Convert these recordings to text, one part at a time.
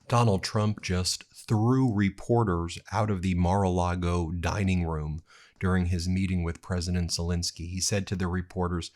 Donald Trump just threw reporters out of the Mar-A-Lago dining room during his meeting with President Zelenskyy. He said to the reporters,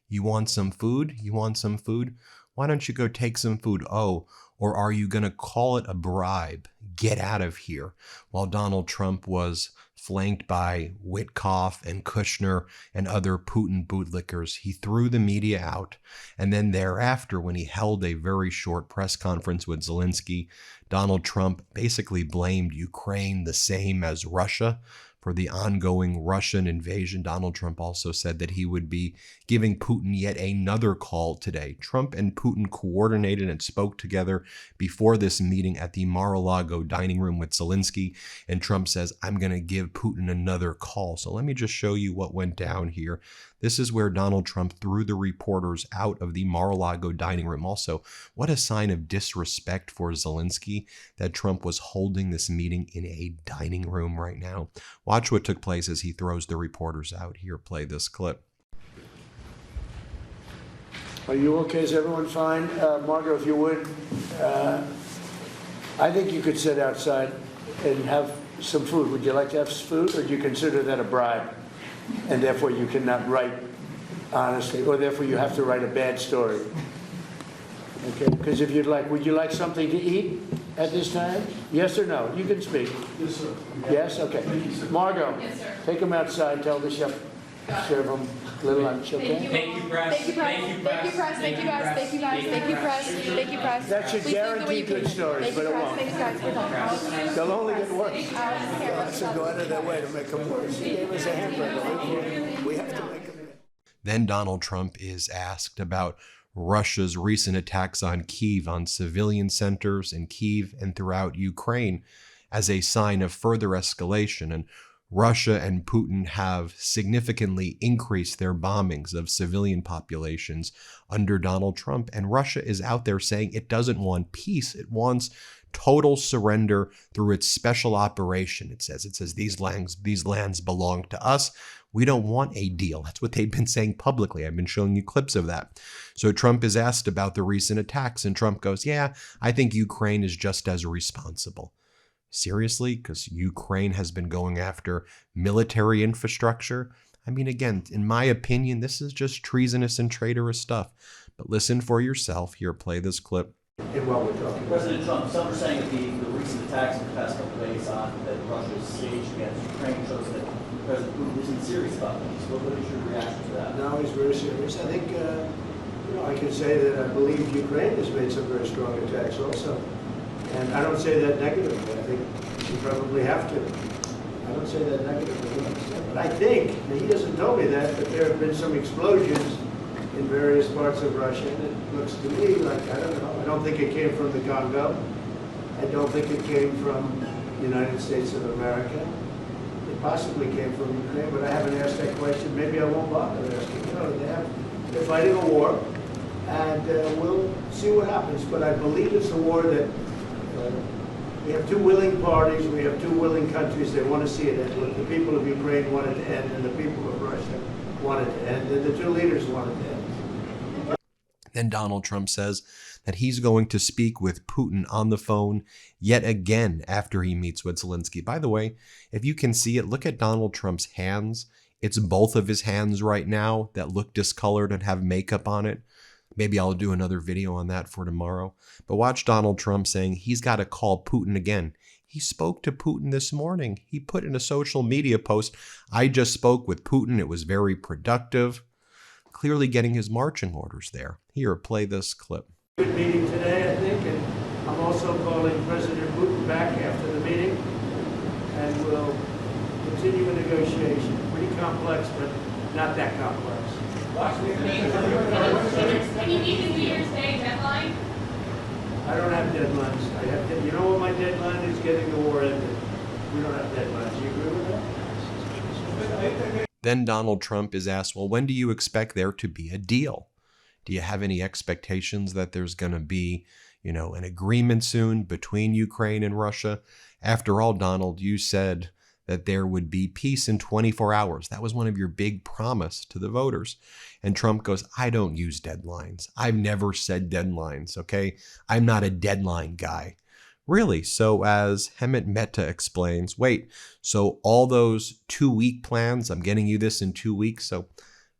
"You want some food? You want some food? Why don't you go take some food? Oh, or are you going to call it a bribe? Get out of here." While Donald Trump was flanked by Witkoff and Kushner and other Putin bootlickers, he threw the media out. And then thereafter, when he held a very short press conference with Zelenskyy, Donald Trump basically blamed Ukraine the same as Russia for the ongoing Russian invasion. Donald Trump also said that he would be giving Putin yet another call today. Trump and Putin coordinated and spoke together before this meeting at the Mar-A-Lago dining room with Zelenskyy, and Trump says, "I'm going to give Putin another call." So let me just show you what went down here. This is where Donald Trump threw the reporters out of the Mar-a-Lago dining room. Also, what a sign of disrespect for Zelenskyy that Trump was holding this meeting in a dining room right now. Watch what took place as he throws the reporters out. Here, play this clip. Are you okay? Is everyone fine? Margot, if you would, I think you could sit outside and have some food. Would you like to have food, or do you consider that a bribe? And therefore you cannot write honestly, or therefore you have to write a bad story. Okay, because if you'd like, would you like something to eat at this time? Yes or no? You can speak. Yes, sir. Yes? Okay. Margot, Yes, sir. take them outside, tell the chef, serve them a little lunch, okay? Thank you, press. Thank you, press. Thank you, press. Thank you, guys. Thank you, guys. Thank you, press. Thank you, press. That should Please leave the way guarantee you good came. stories, Thank but you, it press. won't. Thank you, guys. We're done. They'll only get worse. Let's So go out of their way to make them worse. She gave us a hamburger. We have to make them. Then Donald Trump is asked about Russia's recent attacks on Kyiv, on civilian centers in Kyiv and throughout Ukraine, as a sign of further escalation. And Russia and Putin have significantly increased their bombings of civilian populations under Donald Trump. And Russia is out there saying it doesn't want peace. It wants total surrender through its special operation. It says these lands belong to us. We don't want a deal. That's what they've been saying publicly. I've been showing you clips of that. So Trump is asked about the recent attacks, and Trump goes, "Yeah, I think Ukraine is just as responsible." Seriously? Because Ukraine has been going after military infrastructure? I mean, again, in my opinion, this is just treasonous and traitorous stuff. But listen for yourself. Here, play this clip. And while we're talking. President Trump, some are saying that the recent attacks in the past couple of days on that Russia's staged against Ukraine shows that President Putin isn't serious about things. What is your reaction to that? No, he's very serious. I think, I can say that I believe Ukraine has made some very strong attacks also. And I don't say that negatively. I think you probably have to. I don't say that negatively. But I think, and he doesn't tell me that, but there have been some explosions in various parts of Russia. And it looks to me like, I don't know, I don't think it came from the Congo. I don't think it came from the United States of America. It possibly came from Ukraine, but I haven't asked that question. Maybe I won't bother asking. They're fighting a war, and we'll see what happens. But I believe it's a war that we have two willing parties, we have two willing countries. They want to see it end. The people of Ukraine want it to end, and the people of Russia want it to end, and the two leaders want it to end. Then Donald Trump says that he's going to speak with Putin on the phone yet again after he meets with Zelenskyy. By the way, if you can see it, look at Donald Trump's hands. It's both of his hands right now that look discolored and have makeup on it. Maybe I'll do another video on that for tomorrow. But watch Donald Trump saying he's got to call Putin again. He spoke to Putin this morning. He put in a social media post, "I just spoke with Putin. It was very productive." Clearly getting his marching orders there. Here, play this clip. Good meeting today, I think, and I'm also calling President Putin back after the meeting, and we'll continue a negotiation. Pretty complex, but not that complex. Can you meet the New Year's Day deadline? I don't have deadlines. I have you know what my deadline is? Getting the war ended. We don't have deadlines. You agree with that? Then Donald Trump is asked, well, when do you expect there to be a deal? Do you have any expectations that there's going to be, an agreement soon between Ukraine and Russia? After all, Donald, you said that there would be peace in 24 hours. That was one of your big promise to the voters. And Trump goes, I don't use deadlines. I've never said deadlines, okay? I'm not a deadline guy. Really? So as Hemant Mehta explains, wait, so all those 2-week plans, I'm getting you this in 2 weeks, so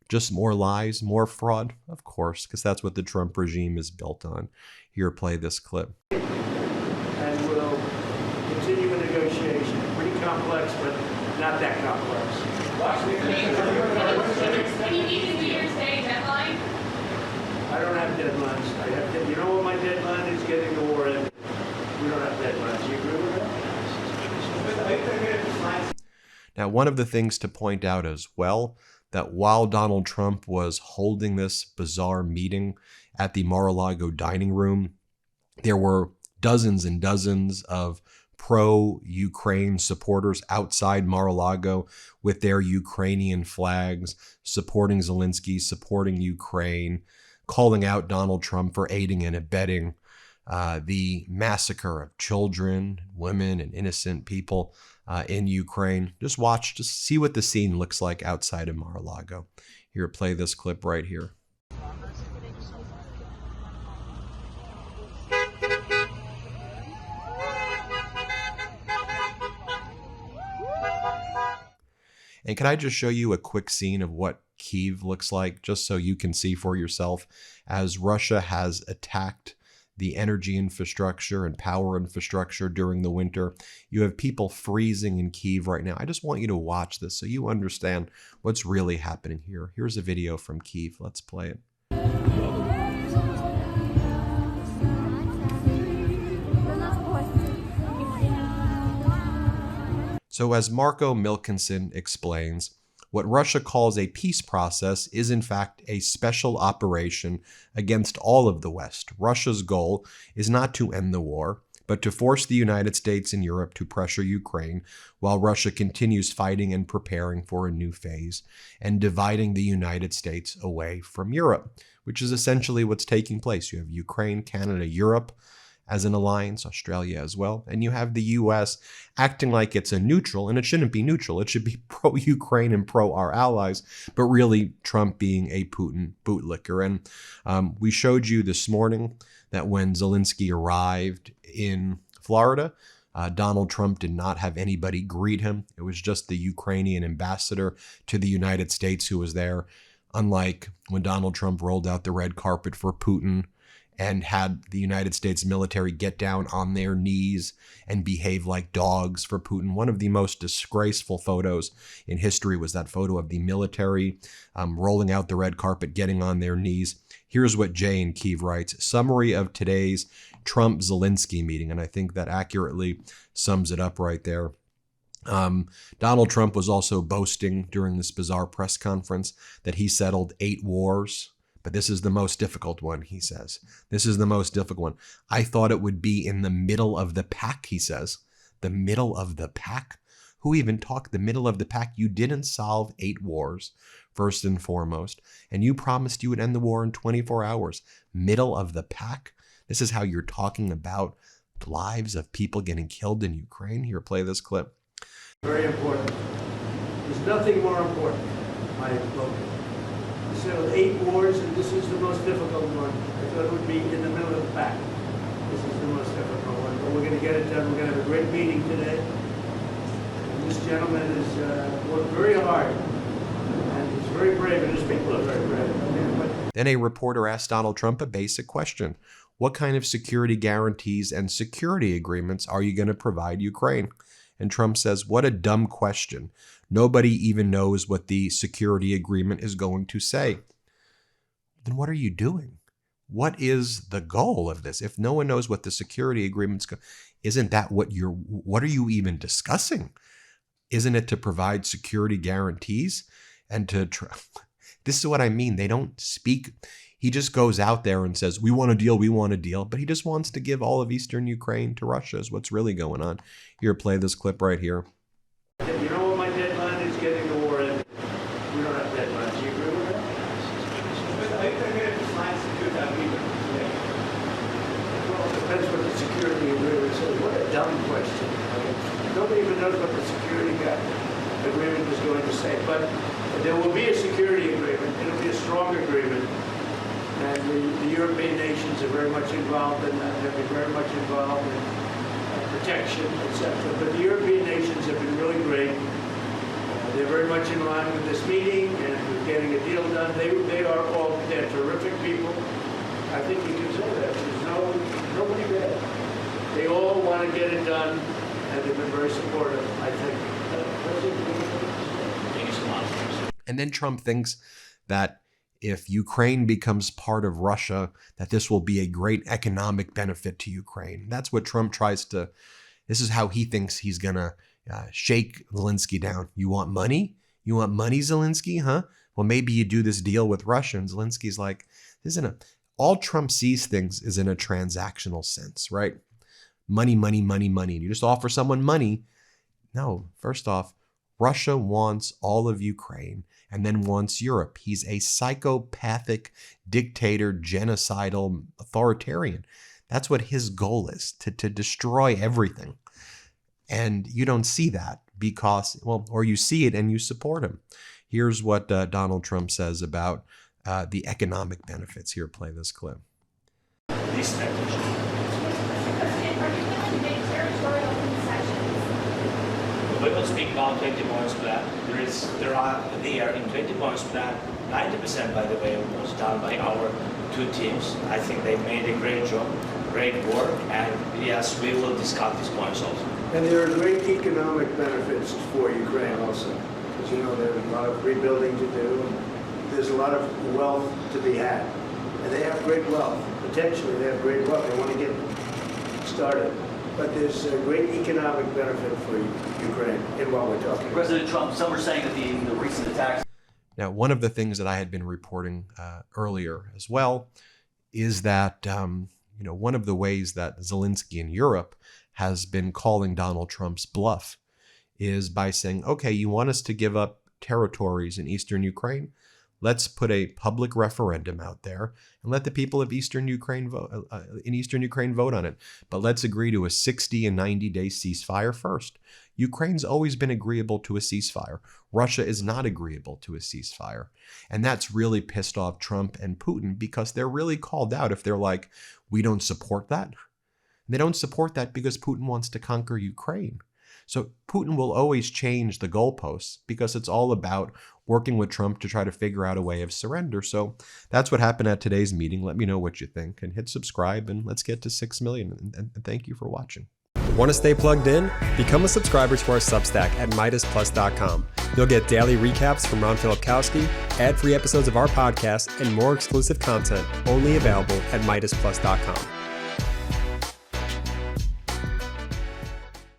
just more lies, more fraud? Of course, because that's what the Trump regime is built on. Here, play this clip. And we'll continue a negotiation. Pretty complex, but not that complex. Any New Year's Day deadline? I don't have deadlines. You know what my deadline is? Getting the war ended. We don't have deadlines. You agree with that? Now, one of the things to point out as well, that while Donald Trump was holding this bizarre meeting at the Mar-A-Lago dining room, there were dozens and dozens of pro-Ukraine supporters outside Mar-a-Lago with their Ukrainian flags, supporting Zelenskyy, supporting Ukraine, calling out Donald Trump for aiding and abetting the massacre of children, women, and innocent people in Ukraine. Just watch, just see what the scene looks like outside of Mar-a-Lago. Here, play this clip right here. And can I just show you a quick scene of what Kyiv looks like, just so you can see for yourself, as Russia has attacked the energy infrastructure and power infrastructure during the winter. You have people freezing in Kyiv right now. I just want you to watch this so you understand what's really happening here. Here's a video from Kyiv. Let's play it. So as Marco Milkinson explains, what Russia calls a peace process is in fact a special operation against all of the West. Russia's goal is not to end the war, but to force the United States and Europe to pressure Ukraine while Russia continues fighting and preparing for a new phase and dividing the United States away from Europe, which is essentially what's taking place. You have Ukraine, Canada, Europe as an alliance, Australia as well, and you have the U.S. acting like it's a neutral, and it shouldn't be neutral. It should be pro-Ukraine and pro our allies, but really Trump being a Putin bootlicker. And we showed you this morning that when Zelenskyy arrived in Florida, Donald Trump did not have anybody greet him. It was just the Ukrainian ambassador to the United States who was there, unlike when Donald Trump rolled out the red carpet for Putin and had the United States military get down on their knees and behave like dogs for Putin. One of the most disgraceful photos in history was that photo of the military rolling out the red carpet, getting on their knees. Here's what Jay in Kyiv writes: summary of today's Trump-Zelenskyy meeting, and I think that accurately sums it up right there. Donald Trump was also boasting during this bizarre press conference that he settled 8 wars. But this is the most difficult one, he says. This is the most difficult one. I thought it would be in the middle of the pack, he says. The middle of the pack? Who even talked the middle of the pack? You didn't solve 8 wars, first and foremost. And you promised you would end the war in 24 hours. Middle of the pack? This is how you're talking about the lives of people getting killed in Ukraine? Here, play this clip. Very important. There's nothing more important, my opinion. We settled 8 wars, and this is the most difficult one. I thought it would be in the middle of the pack. This is the most difficult one, but we're going to get it done. We're going to have a great meeting today. And this gentleman has worked very hard, and he's very brave, and his people are very brave. Then a reporter asked Donald Trump a basic question. What kind of security guarantees and security agreements are you going to provide Ukraine? And Trump says, what a dumb question. Nobody even knows what the security agreement is going to say. Then what are you doing? What is the goal of this? If no one knows what the security agreement's isn't that what are you even discussing? Isn't it to provide security guarantees and to this is what I mean. They don't speak. He just goes out there and says, we want a deal, but he just wants to give all of Eastern Ukraine to Russia is what's really going on. Here, play this clip right here. You know what my deadline is? Getting the war ended. We don't have deadlines. Do you agree with that? Well, it depends what the security agreement says. What a dumb question. I mean, nobody even knows what the security agreement is going to say. But there will be a security agreement. It'll be a strong agreement. And the European nations are very much involved in that. They'll be very much involved in protection, etc. But the European nations have been really great. They're very much in line with this meeting and with getting a deal done. They're terrific people. I think you can say that. There's nobody bad. They all want to get it done, and they've been very supportive, I think. Thank you so much. And then Trump thinks that if Ukraine becomes part of Russia, that this will be a great economic benefit to Ukraine. That's what Trump this is how he thinks he's going to shake Zelenskyy down. You want money? You want money, Zelenskyy, huh? Well, maybe you do this deal with Russia. And Zelensky's like, all Trump sees things is in a transactional sense, right? Money, money, money, money. You just offer someone money. No, first off, Russia wants all of Ukraine and then wants Europe. He's a psychopathic dictator, genocidal authoritarian. That's what his goal is, to destroy everything. And you don't see that because, or you see it and you support him. Here's what Donald Trump says about the economic benefits. Here, play this clip. President, are you willing to make territorial concessions? We will speak about 20 points plan. There in 20 points plan, 90% by the way was done by our two teams. I think they made a great job, great work, and yes, we will discuss these points also. And there are great economic benefits for Ukraine also. As you know, there's a lot of rebuilding to do. And there's a lot of wealth to be had. And they have great wealth. Potentially, they have great wealth. They want to get started. But there's a great economic benefit for Ukraine in what we're talking about. President Trump, some are saying that the recent attacks. Now, one of the things that I had been reporting earlier as well is that one of the ways that Zelenskyy in Europe has been calling Donald Trump's bluff is by saying, okay, you want us to give up territories in eastern Ukraine? Let's put a public referendum out there and let the people of eastern Ukraine vote vote on it. But let's agree to a 60 and 90-day ceasefire first. Ukraine's always been agreeable to a ceasefire. Russia is not agreeable to a ceasefire. And that's really pissed off Trump and Putin because they're really called out if they're like, we don't support that. They don't support that because Putin wants to conquer Ukraine. So Putin will always change the goalposts because it's all about working with Trump to try to figure out a way of surrender. So that's what happened at today's meeting. Let me know what you think and hit subscribe and let's get to 6 million. And thank you for watching. Want to stay plugged in? Become a subscriber to our Substack at MeidasPlus.com. You'll get daily recaps from Ron Filipkowski, ad-free episodes of our podcast, and more exclusive content only available at MeidasPlus.com.